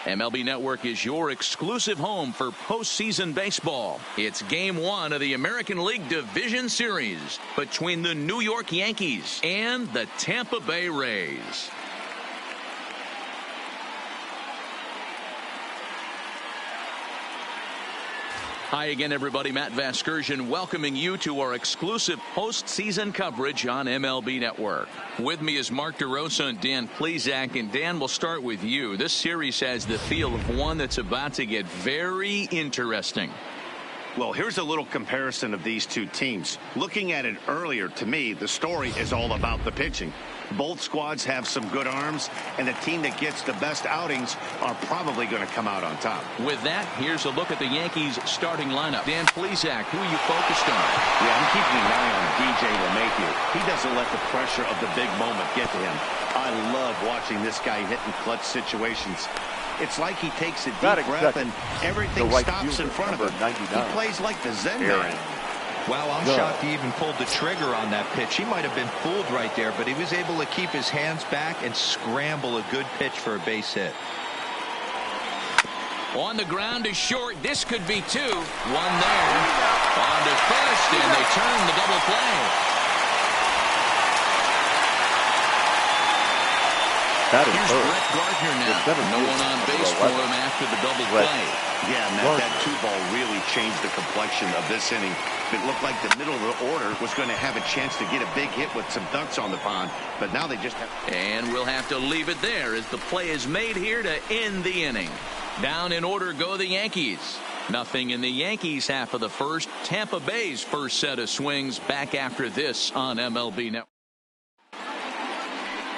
MLB Network is your exclusive home for postseason baseball. It's Game 1 of the American League Division Series between the New York Yankees and the Tampa Bay Rays. Hi again, everybody. Matt Vasgersian welcoming you to our exclusive postseason coverage on MLB Network. With me is Mark DeRosa and Dan Plesac. And Dan, we'll start with you. This series has the feel of one that's about to get very interesting. Well, here's a little comparison of these two teams. Looking at it earlier, to me, the story is all about the pitching. Both squads have some good arms, and the team that gets the best outings are probably going to come out on top. With that, here's a look at the Yankees starting lineup. Dan Plesac, who are you focused on? Yeah, I'm keeping an eye on DJ LeMahieu. He doesn't let the pressure of the big moment get to him. I love watching this guy hit in clutch situations. It's like he takes a deep breath and everything stops in front of him. He plays like the Zen man. Wow, I'm shocked he even pulled the trigger on that pitch. He might have been fooled right there, but he was able to keep his hands back and scramble a good pitch for a base hit. On the ground is short. This could be two. One there. On to first, and they turn the double play. Here's Brett Gardner now. No one on base for him after the double play. Yeah, Matt, that two-ball really changed the complexion of this inning. It looked like the middle of the order was going to have a chance to get a big hit with some ducks on the pond, but now they just have... And we'll have to leave it there as the play is made here to end the inning. Down in order go the Yankees. Nothing in the Yankees half of the first. Tampa Bay's first set of swings back after this on MLB Network.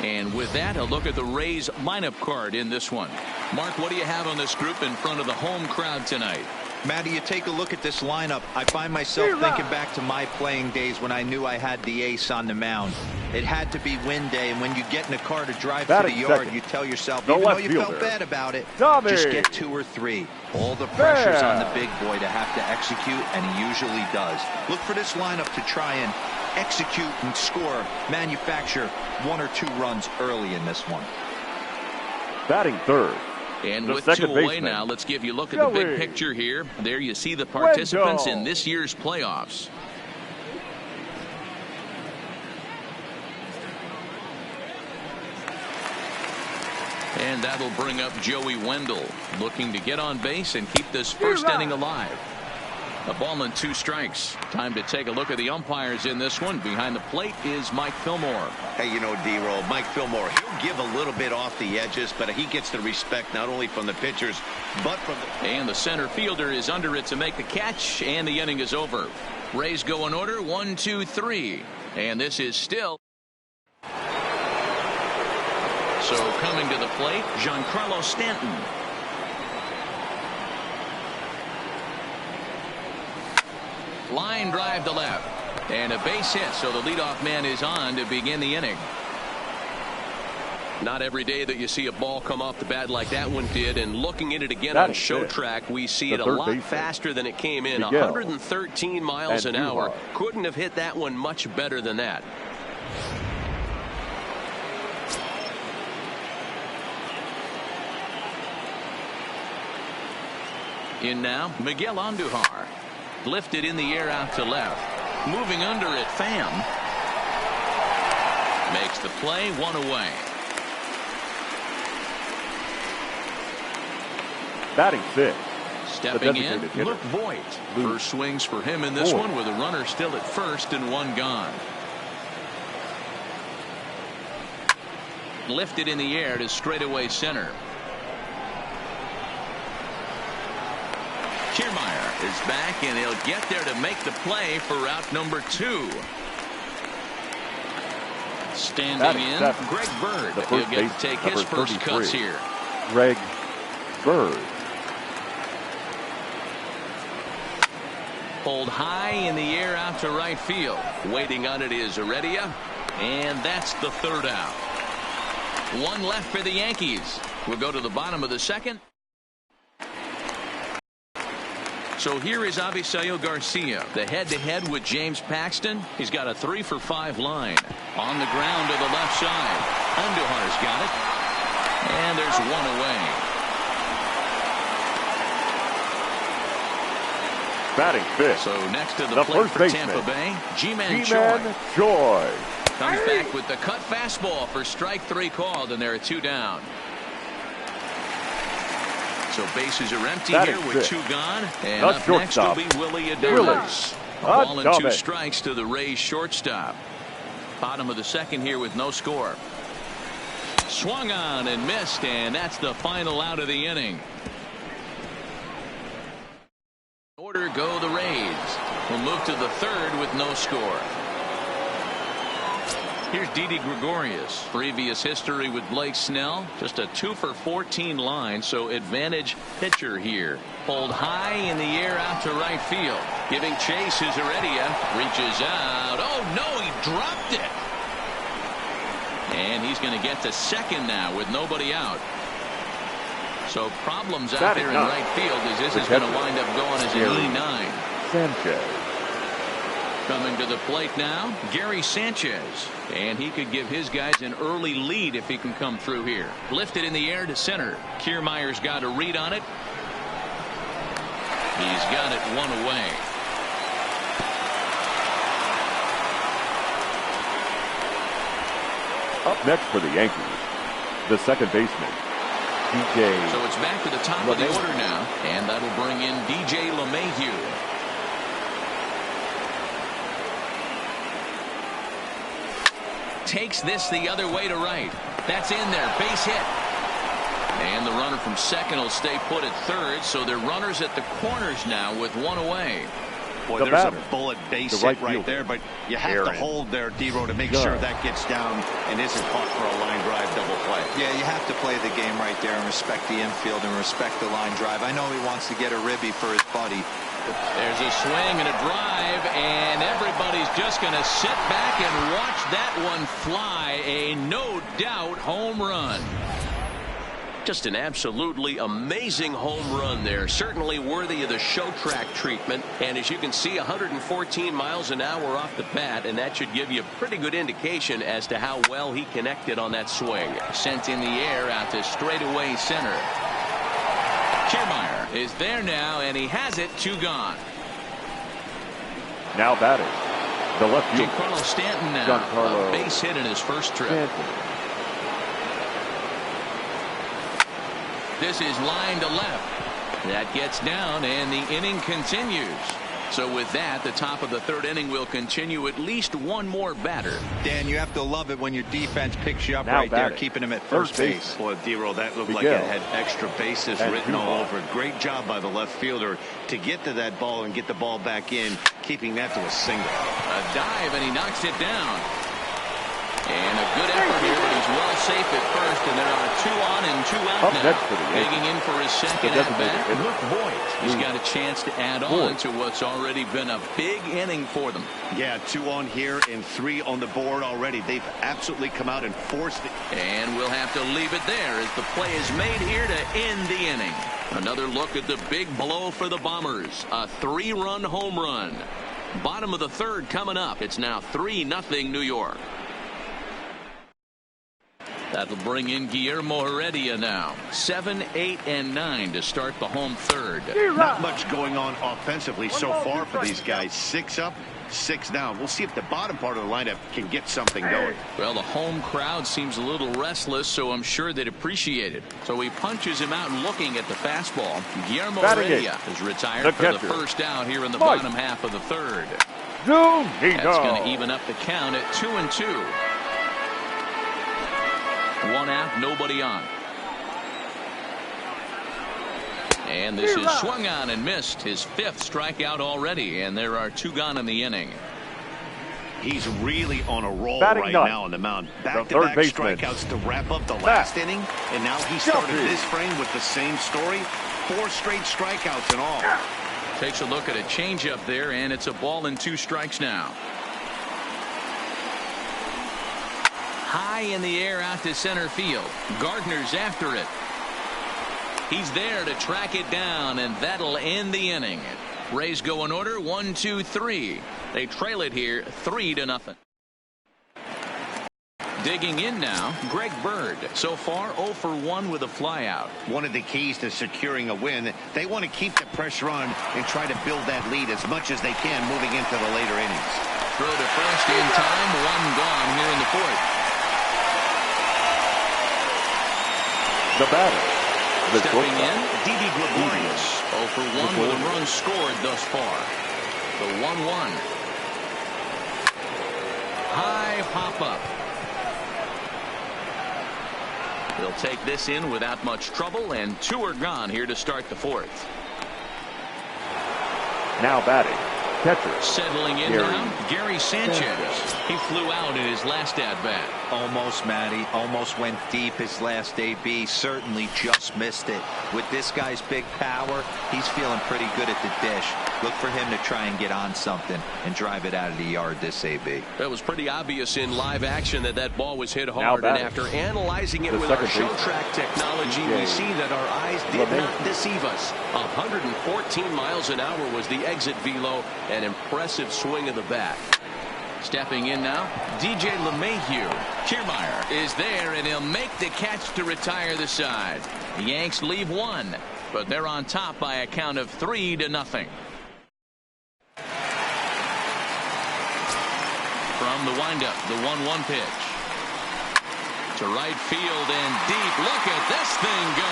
And with that, a look at the Rays lineup card in this one. Mark, what do you have on this group in front of the home crowd tonight? Matty, you take a look at this lineup. I find myself thinking back to my playing days when I knew I had the ace on the mound. It had to be win day, and when you get in a car to drive to the yard, you tell yourself, even though you felt bad about it, just get 2 or 3. All the pressure's on the big boy to have to execute, and he usually does. Look for this lineup to try and execute and score, manufacture 1 or 2 runs early in this one. Batting third. And with 2 away now, let's give you a look at the big picture here. There you see the participants in this year's playoffs. And that'll bring up Joey Wendell, looking to get on base and keep this first inning alive. A ball and 2 strikes. Time to take a look at the umpires in this one. Behind the plate is Mike Fillmore. Hey, you know, D-Roll, Mike Fillmore, he'll give a little bit off the edges, but he gets the respect not only from the pitchers, but from the... And the center fielder is under it to make the catch, and the inning is over. Rays go in order, 1, 2, 3. And this is still... So coming to the plate, Giancarlo Stanton. Line drive to left, and a base hit, so the leadoff man is on to begin the inning. Not every day that you see a ball come off the bat like that one did, and looking at it again on show track, we see it a lot faster than it came in. 113 miles an hour. Couldn't have hit that one much better than that. In now, Miguel Andujar. Lifted in the air out to left. Moving under it, Pham. Makes the play, 1 away. Batting 6. Stepping in, Luke Voit. First swings for him in this one with a runner still at first and 1 gone. Lifted in the air to straightaway center. Kiermaier is back, and he'll get there to make the play for route number 2. Standing in, Greg Bird. He'll get to take his first cuts here. Greg Bird. Pulled high in the air out to right field. Waiting on it is Heredia, and that's the 3rd out. 1 left for the Yankees. We'll go to the bottom of the 2nd. So here is Avisail Garcia, the head-to-head with James Paxton. He's got a 3-for-5 line. On the ground to the left side. Andujar's got it. And there's 1 away. Batting fifth. So next to the plate for Tampa Bay, Ji-Man Choi. Comes back with the cut fastball for strike 3 called, and there are 2 down. So bases are empty here with 2 gone. And up next will be Willie Adames. A ball and 2 strikes to the Rays shortstop. Bottom of the second here with no score. Swung on and missed, and that's the final out of the inning. Order go the Rays. We'll move to the third with no score. Here's Didi Gregorius. Previous history with Blake Snell. Just a 2 for 14 line, so advantage pitcher here. Pulled high in the air out to right field. Giving chase is Heredia. Reaches out. Oh, no, he dropped it. And he's going to get to second now with nobody out. So problems out there in right field as this is going to wind up going as an E9. Sanchez. Coming to the plate now, Gary Sanchez. And he could give his guys an early lead if he can come through here. Lifted in the air to center. Kiermaier's got a read on it. He's got it 1 away. Up next for the Yankees, the second baseman, DJ. So it's back to the top of the order now, and that'll bring in DJ LeMahieu. Takes this the other way to right. That's in there. Base hit. And the runner from second will stay put at third, so they're runners at the corners now with 1 away. Boy, there's a bullet base hit right there, but you have to hold there, D-Row, to make sure that gets down and isn't caught for a line drive double play. Yeah, you have to play the game right there and respect the infield and respect the line drive. I know he wants to get a ribby for his buddy. There's a swing and a drive, and everybody's just going to sit back and watch that one fly. A no doubt home run. Just an absolutely amazing home run there. Certainly worthy of the show track treatment. And as you can see, 114 miles an hour off the bat, and that should give you a pretty good indication as to how well he connected on that swing. Sent in the air out to straightaway center. Kiermaier is there now, and he has it. 2 gone. Now batting, the left fielder, Giancarlo Stanton now. A base hit in his first trip. This is line to left. That gets down, and the inning continues. So with that, the top of the third inning will continue. At least 1 more batter. Dan, you have to love it when your defense picks you up right there, keeping him at first base. Boy, D-Row, that looked like it had extra bases written all over it. Great job by the left fielder to get to that ball and get the ball back in, keeping that to a single. A dive, and he knocks it down. And a good effort here, but he's well safe at first, and there are 2 on and 2 out now. Digging in for his second at bat, Luke Voigt. He's got a chance to add on to what's already been a big inning for them. Yeah, 2 on here and 3 on the board already. They've absolutely come out and forced it. And we'll have to leave it there as the play is made here to end the inning. Another look at the big blow for the Bombers. A 3-run home run. Bottom of the third coming up. It's now 3-0 New York. That'll bring in Guillermo Heredia now. 7, 8, and 9 to start the home third. Not much going on offensively so far for these guys. 6 up, 6 down. We'll see if the bottom part of the lineup can get something going. Well, the home crowd seems a little restless, so I'm sure they'd appreciate it. So he punches him out looking at the fastball. Guillermo Heredia is retired for the first out here in the bottom half of the third. That's going to even up the count at 2-2. 1 out, nobody on. And this is swung on and missed. His 5th strikeout already, and there are 2 gone in the inning. He's really on a roll right now on the mound. Back-to-back strikeouts to wrap up the last inning, and now he started this frame with the same story. 4 straight strikeouts in all. Takes a look at a changeup there, and it's a ball and 2 strikes now. High in the air out to center field. Gardner's after it. He's there to track it down, and that'll end the inning. Rays go in order 1, 2, 3. They trail it here 3-0. Digging in now, Greg Bird. So far, 0 for 1 with a flyout. One of the keys to securing a win, they want to keep the pressure on and try to build that lead as much as they can moving into the later innings. Throw to first in time, 1 gone here in the 4th. The batter. Stepping in, Didi Gregorius. 0 for 1 with a run scored thus far. The 1-1. High pop-up. They'll take this in without much trouble, and 2 are gone here to start the 4th. Now batting, catcher. Settling in now, Gary Sanchez. He flew out in his last at-bat. Almost, Matty. Almost went deep his last AB. Certainly just missed it. With this guy's big power, he's feeling pretty good at the dish. Look for him to try and get on something and drive it out of the yard this AB. That was pretty obvious in live action that ball was hit hard. And after analyzing it with our show track technology, we see that our eyes did not deceive us. 114 miles an hour was the exit velo. An impressive swing of the bat. Stepping in now, DJ LeMahieu. Kiermaier is there, and he'll make the catch to retire the side. The Yanks leave 1, but they're on top by a count of 3-0. From the windup, the 1-1 pitch. To right field and deep. Look at this thing go.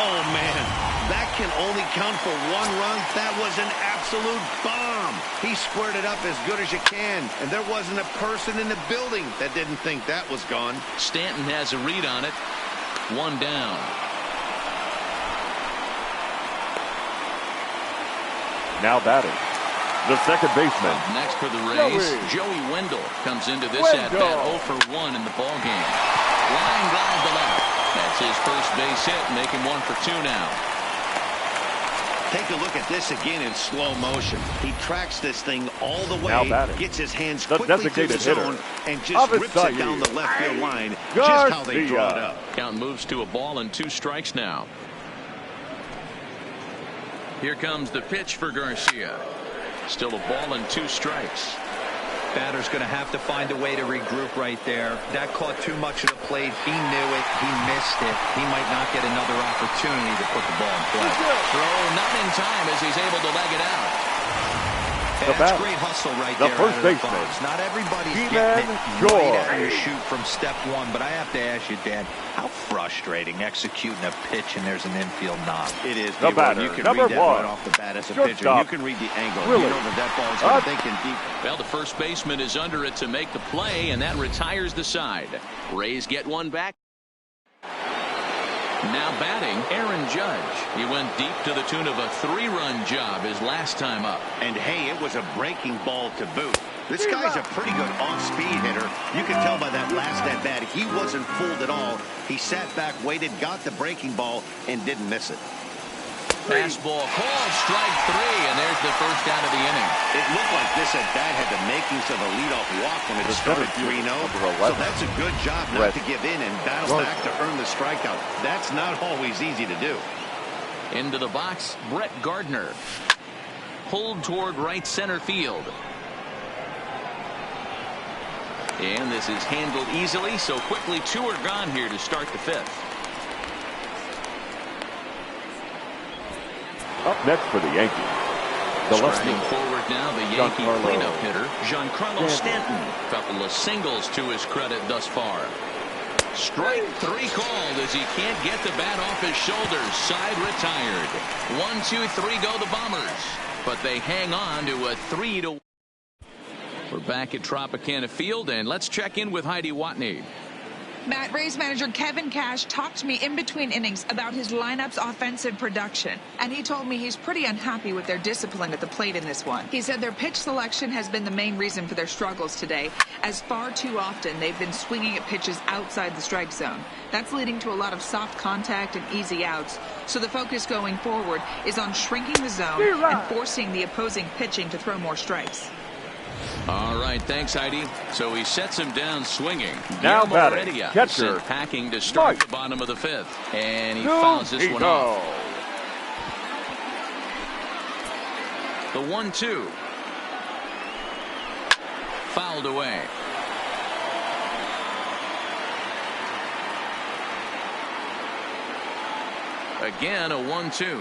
Oh, man, that can only count for 1 run. That was an absolute bomb. He squared it up as good as you can, and there wasn't a person in the building that didn't think that was gone. Stanton has a read on it. 1 down. Now batting, the second baseman. Up next for the Rays, Joey Wendell comes into this at-bat 0 for 1 in the ballgame. Line drive to left. That's his first base hit, making 1 for 2 now. Take a look at this again in slow motion. He tracks this thing all the way, gets his hands quickly through the zone, and just rips it down the left field line, just how they draw it up. Count moves to a ball and 2 strikes now. Here comes the pitch for Garcia. Still a ball and 2 strikes. Batter's going to have to find a way to regroup right there. That caught too much of the plate. He knew it. He missed it. He might not get another opportunity to put the ball in play. Throw not in time as he's able to leg it out. That's great hustle right there. The first baseman. Not everybody's getting it right out of shoot from step 1, but I have to ask you, Dan, how frustrating executing a pitch and there's an infield knock. It is. The batter, you can number read that 1. right off the bat as a pitcher. You can read the angle. You know that ball's going to think in deep. Well, the first baseman is under it to make the play, and that retires the side. Rays get 1 back. Now batting, Aaron Judge. He went deep to the tune of a 3-run job his last time up. And hey, it was a breaking ball to boot. This guy's a pretty good on-speed hitter. You can tell by that last at-bat he wasn't fooled at all. He sat back, waited, got the breaking ball, and didn't miss it. Fastball called, strike 3, and there's the first out of the inning. It looked like this at-bat had the makings of a leadoff walk when it started 3-0. So that's a good job not to give in and battle back to earn the strikeout. That's not always easy to do. Into the box, Brett Gardner. Pulled toward right center field. And this is handled easily, so quickly 2 are gone here to start the 5th. Up next for the Yankees, the striding forward now, the Yankee cleanup hitter, Giancarlo Stanton. Couple of singles to his credit thus far. Strike 3 called as he can't get the bat off his shoulders. Side retired. 1, 2, 3 go the Bombers, but they hang on to a 3-1. We're back at Tropicana Field, and let's check in with Heidi Watney. Matt, Rays manager Kevin Cash talked to me in between innings about his lineup's offensive production, and he told me he's pretty unhappy with their discipline at the plate in this one. He said their pitch selection has been the main reason for their struggles today, as far too often they've been swinging at pitches outside the strike zone. That's leading to a lot of soft contact and easy outs, so the focus going forward is on shrinking the zone and forcing the opposing pitching to throw more strikes. All right, thanks, Heidi. So he sets him down swinging. Now batting, catcher, packing to start the bottom of the 5th, and he fouls this one off. The 1-2. Fouled away. Again, a 1-2.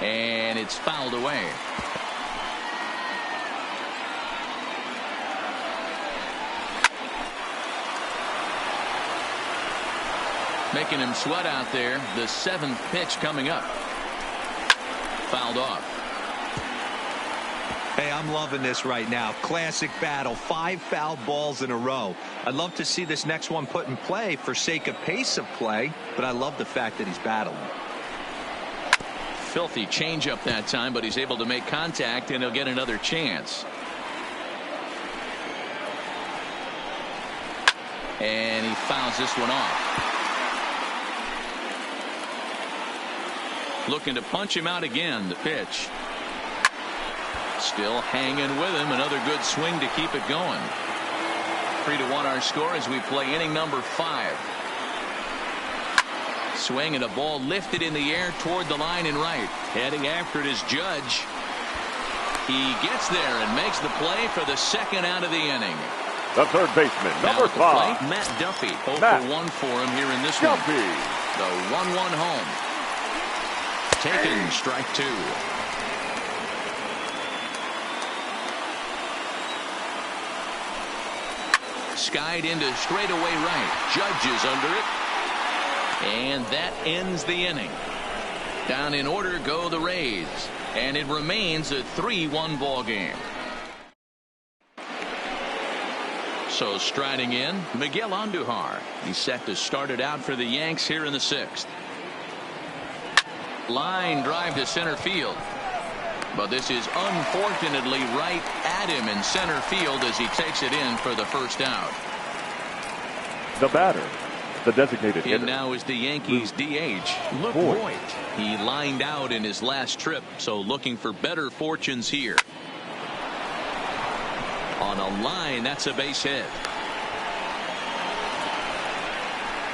And it's fouled away. Making him sweat out there. The 7th pitch coming up. Fouled off. Hey, I'm loving this right now. Classic battle. 5 foul balls in a row. I'd love to see this next one put in play for sake of pace of play, but I love the fact that he's battling. Filthy changeup that time, but he's able to make contact, and he'll get another chance. And he fouls this one off. Looking to punch him out again. The pitch. Still hanging with him. Another good swing to keep it going. 3-1 our score as we play inning number 5. Swing and a ball lifted in the air toward the line and right. Heading after it is Judge. He gets there and makes the play for the 2nd out of the inning. The third baseman, number 5. Matt Duffy. 0 for 1 for him here in this one. The 1-1 home. Taken, strike 2. Skied into straightaway right. Judge is under it. And that ends the inning. Down in order go the Rays. And it remains a 3-1 ball game. So striding in, Miguel Andujar. He's set to start it out for the Yanks here in the 6th. Line drive to center field. But this is unfortunately right at him in center field as he takes it in for the 1st out. The batter, the designated hitter. And now is the Yankees DH, Luke Voigt. He lined out in his last trip, so looking for better fortunes here. On a line, that's a base hit.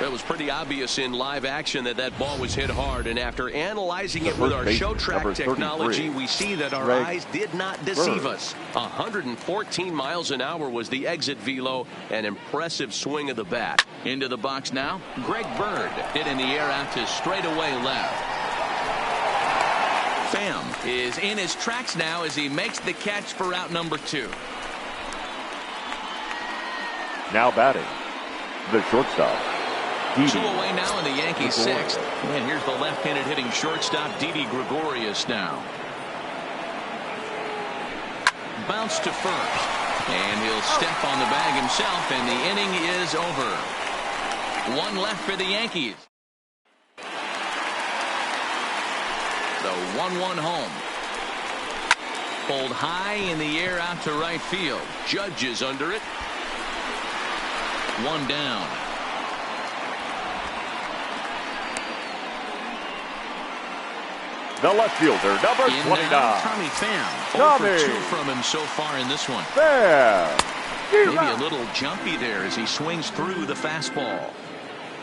It was pretty obvious in live action that that ball was hit hard, and after analyzing it with our show track technology, we see that our eyes did not deceive us. 114 miles an hour was the exit velo. An impressive swing of the bat. Into the box now, Greg Bird hit in the air out to straightaway left. Pham is in his tracks now as he makes the catch for out number 2. Now batting, the shortstop. 2 away now in the Yankees 6th. And here's the left-handed hitting shortstop, Didi Gregorius now. Bounce to first. And he'll step on the bag himself, and the inning is over. 1 left for the Yankees. The 1-1 home. Pulled high in the air out to right field. Judge is under it. 1 down. The left fielder, number 29. Tommy Pham. 0 for 2 from him so far in this one. Maybe a little jumpy there as he swings through the fastball.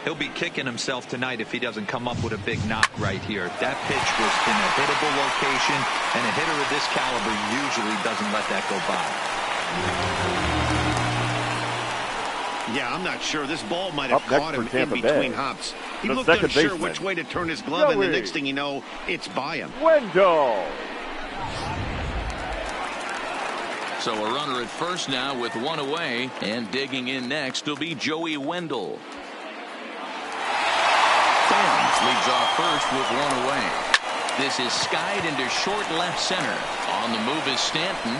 He'll be kicking himself tonight if he doesn't come up with a big knock right here. That pitch was in a hittable location, and a hitter of this caliber usually doesn't let that go by. Yeah, I'm not sure. This ball might have caught him in between hops. He looked unsure which way to turn his glove, and the next thing you know, it's by him. Wendell. So a runner at first now with 1 away, and digging in next will be Joey Wendell. Pham leads off first with 1 away. This is skied into short left center. On the move is Stanton.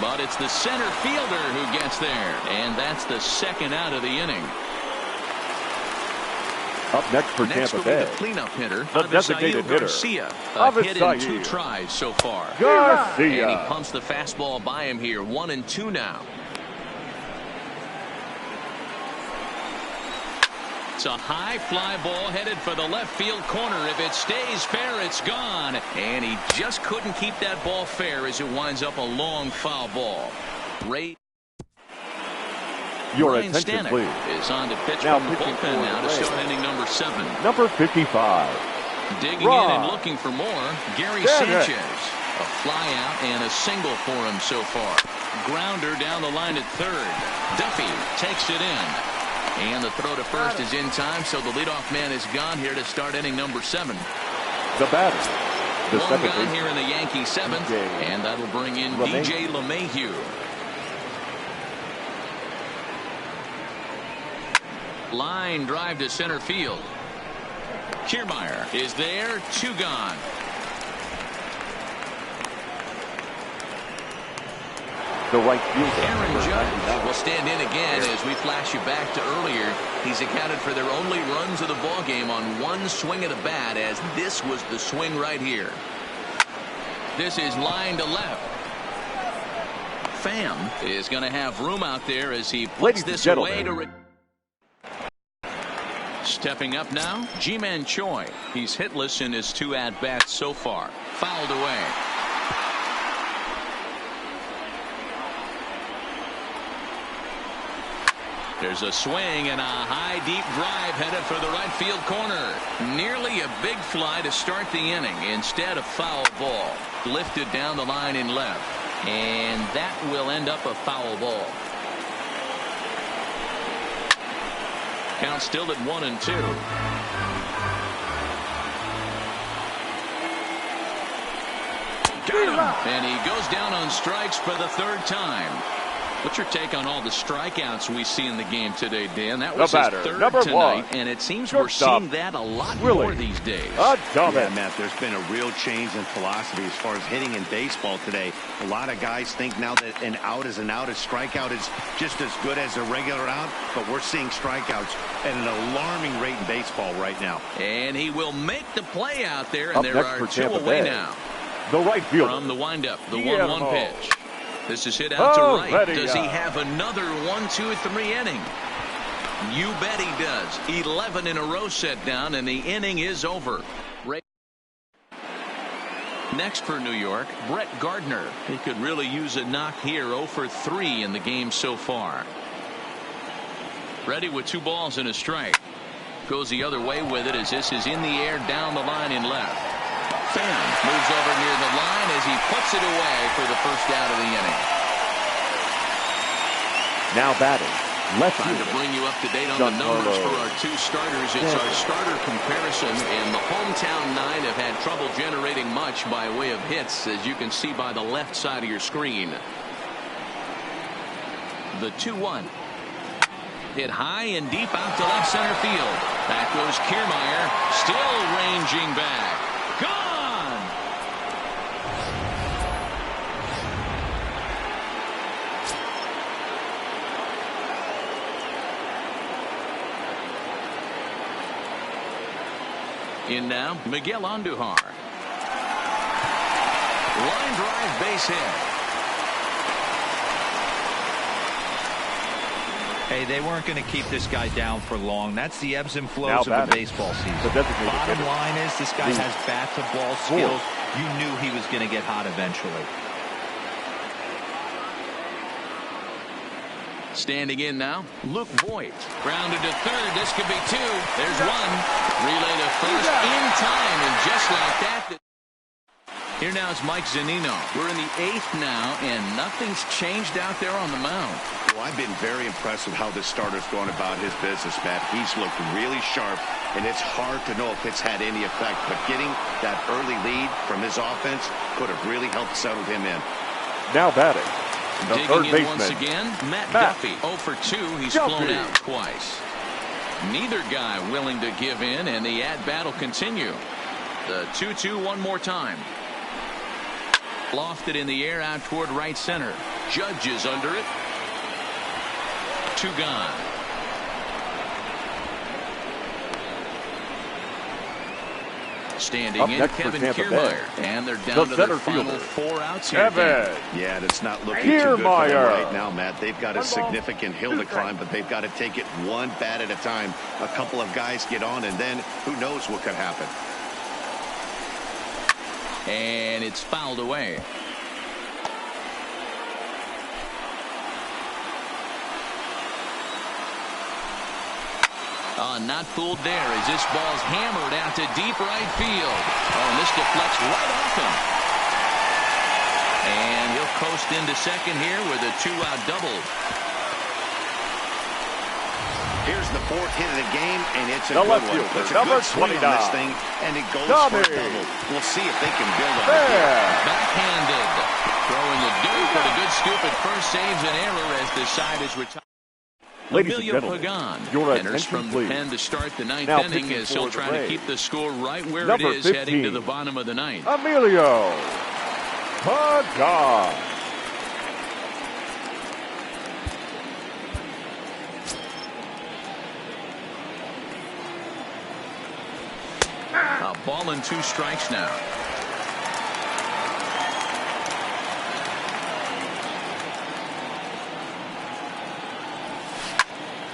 But it's the center fielder who gets there, and that's the 2nd out of the inning. Up next for Tampa Bay, the cleanup hitter, the designated hitter, Garcia. A hit in 2 tries so far. Garcia. And he pumps the fastball by him here. 1-2 now. It's a high fly ball headed for the left field corner. If it stays fair, it's gone. And he just couldn't keep that ball fair as it winds up a long foul ball. Your Ryan attention, Stanek please. is on to pitch now from the bullpen now to start inning number 7. Number 55. Digging in and looking for more, Gary Sanchez. A fly out and a single for him so far. Grounder down the line at third. Duffy takes it in. And the throw to first is in time, so the leadoff man is gone here to start inning number 7. The batter. One gone here in the Yankee 7th, and that'll bring in DJ LeMahieu. Line drive to center field. Kiermaier is there, 2 gone. The right fielder. Aaron Judge will stand in again as we flash you back to earlier. He's accounted for their only runs of the ball game on one swing of the bat, as this was the swing right here. This is line to left. Pham is going to have room out there as he puts this away to. Stepping up now, Ji-Man Choi. He's hitless in his 2 at-bats so far. Fouled away. There's a swing and a high deep drive headed for the right field corner. Nearly a big fly to start the inning. Instead, a foul ball. Lifted down the line in left. And that will end up a foul ball. Count still at 1-2. Got him. And he goes down on strikes for the 3rd time. What's your take on all the strikeouts we see in the game today, Dan? That was his 3rd tonight, and it seems we're seeing that a lot more these days. Yeah, Matt, there's been a real change in philosophy as far as hitting in baseball today. A lot of guys think now that an out is an out, a strikeout is just as good as a regular out, but we're seeing strikeouts at an alarming rate in baseball right now. And he will make the play out there, and there are 2 away now. The right fielder. From the windup, the 1-1 pitch. This is hit out to right. Does he have another 1-2-3 inning? You bet he does. 11 in a row set down, and the inning is over. Next for New York, Brett Gardner. He could really use a knock here. 0 for 3 in the game so far. Ready with 2 balls and a strike. Goes the other way with it as this is in the air down the line in left. Pham moves over near the line as he puts it away for the first out of the inning. Now batting. Left Time to bring you up to date on the numbers for our 2 starters. It's our starter comparison, and the hometown 9 have had trouble generating much by way of hits, as you can see by the left side of your screen. The 2-1. Hit high and deep out to left center field. Back goes Kiermaier, still ranging back. Gone! In now, Miguel Andujar. Line drive, base hit. Hey, they weren't going to keep this guy down for long. That's the ebbs and flows of the baseball season. Bottom line is this guy has bat-to-ball skills. You knew he was going to get hot eventually. Standing in now, Luke Voigt. Grounded to third. This could be 2. There's 1. Relay to first in time, and just like that. Here now is Mike Zunino. We're in the 8th now, and nothing's changed out there on the mound. Well, I've been very impressed with how this starter's going about his business, Matt. He's looked really sharp, and it's hard to know if it's had any effect. But getting that early lead from his offense could have really helped settle him in. Now batting. The Digging third in baseman. once again, Matt Duffy. 0 for 2. He's flown out twice. Neither guy willing to give in, and the at-bat will continue. The 2-2 one more time. Lofted in the air out toward right center. Judge is under it. 2 gone. Standing in, Kevin Kiermaier. And they're down to their final 4 outs here. Yeah, it's not looking too good for them right now, Matt. They've got a significant hill to climb, but they've got to take it one bat at a time. A couple of guys get on, and then who knows what could happen. And it's fouled away. Not fooled there as this ball's hammered out to deep right field. Oh, and this deflects right off him. And he'll coast into second here with a 2-out double. Here's the 4th hit of the game, and it's a good one. It's a good swing on this thing, and it goes for a double. We'll see if they can build on it. Backhanded. Throwing the dirt, but a good scoop at first, saves an error as the side is retired. Ladies and gentlemen, your enters from the pen to start the 9th inning as he'll try to keep the score right where it is 15, heading to the bottom of the 9th. Emilio Pagan. A ball and 2 strikes now.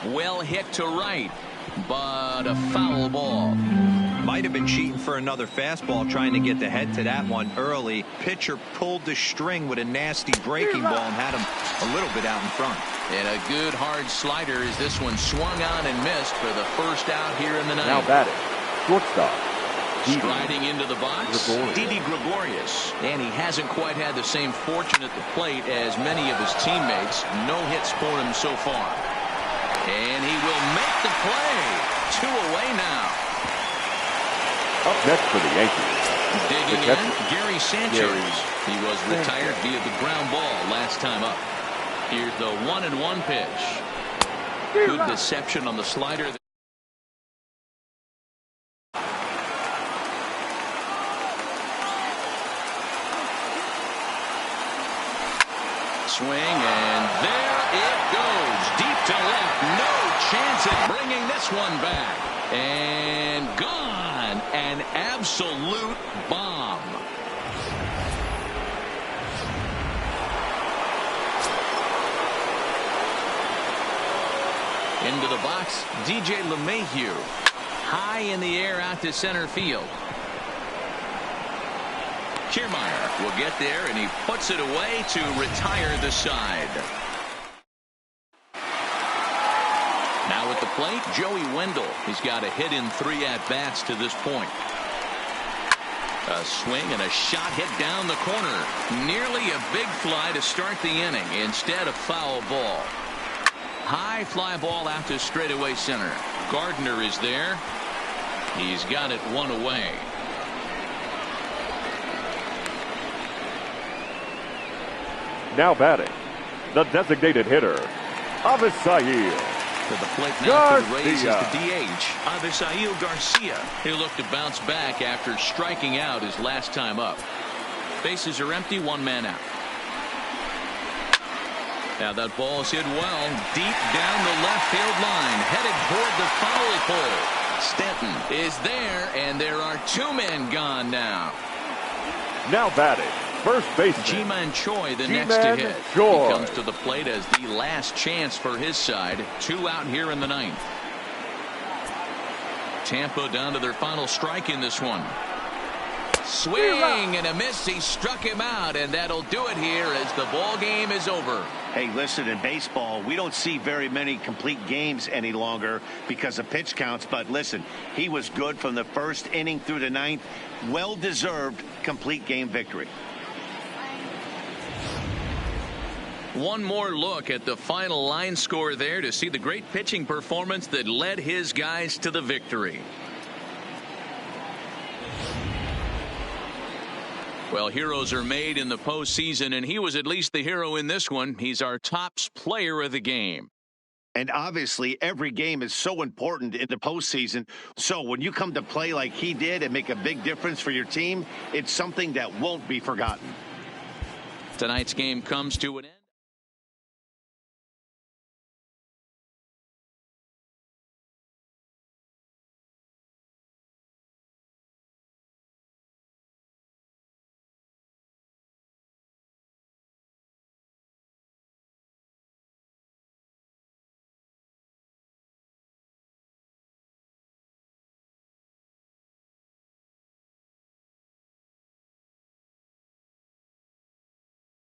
Well hit to right, but a foul ball. Might have been cheating for another fastball, trying to get the head to that one early. Pitcher pulled the string with a nasty breaking ball and had him a little bit out in front. And a good hard slider as this one swung on and missed for the first out here in the 9th. Now batting, shortstop. Striding into the box, Didi Gregorius. And he hasn't quite had the same fortune at the plate as many of his teammates. No hits for him so far. And he will make the play. 2 away now. Up next for the Yankees. Digging in, Gary Sanchez. He was retired via the ground ball last time up. Here's the 1-1 pitch. Good deception on the slider. Swing, and there it goes. Deep to left. No chance at bringing this one back. And gone. An absolute bomb. Into the box, DJ LeMahieu. High in the air out to center field. Kiermaier will get there, and he puts it away to retire the side. Now at the plate, Joey Wendell. He's got a hit in 3 at-bats to this point. A swing and a shot hit down the corner. Nearly a big fly to start the inning. Instead, a foul ball. High fly ball out to straightaway center. Gardner is there. He's got it 1 away. Now batting, the designated hitter, Avisail. To the plate now for the Rays is the DH, Avisail Garcia. He'll look to bounce back after striking out his last time up. Bases are empty, 1 man out. Now that ball's hit well, deep down the left field line, headed toward the foul pole. Stanton is there, and there are 2 men gone now. Now batting, first baseman Ji-Man Choi, the next to hit. He comes to the plate as the last chance for his side. 2 out here in the 9th. Tampa down to their final strike in this one. Swing and a miss. He struck him out, and that'll do it here as the ball game is over. Hey, listen, in baseball, we don't see very many complete games any longer because of pitch counts. But listen, he was good from the 1st inning through the 9th. Well-deserved complete game victory. One more look at the final line score there to see the great pitching performance that led his guys to the victory. Well, heroes are made in the postseason, and he was at least the hero in this one. He's our top player of the game. And obviously, every game is so important in the postseason. So when you come to play like he did and make a big difference for your team, it's something that won't be forgotten. Tonight's game comes to an end.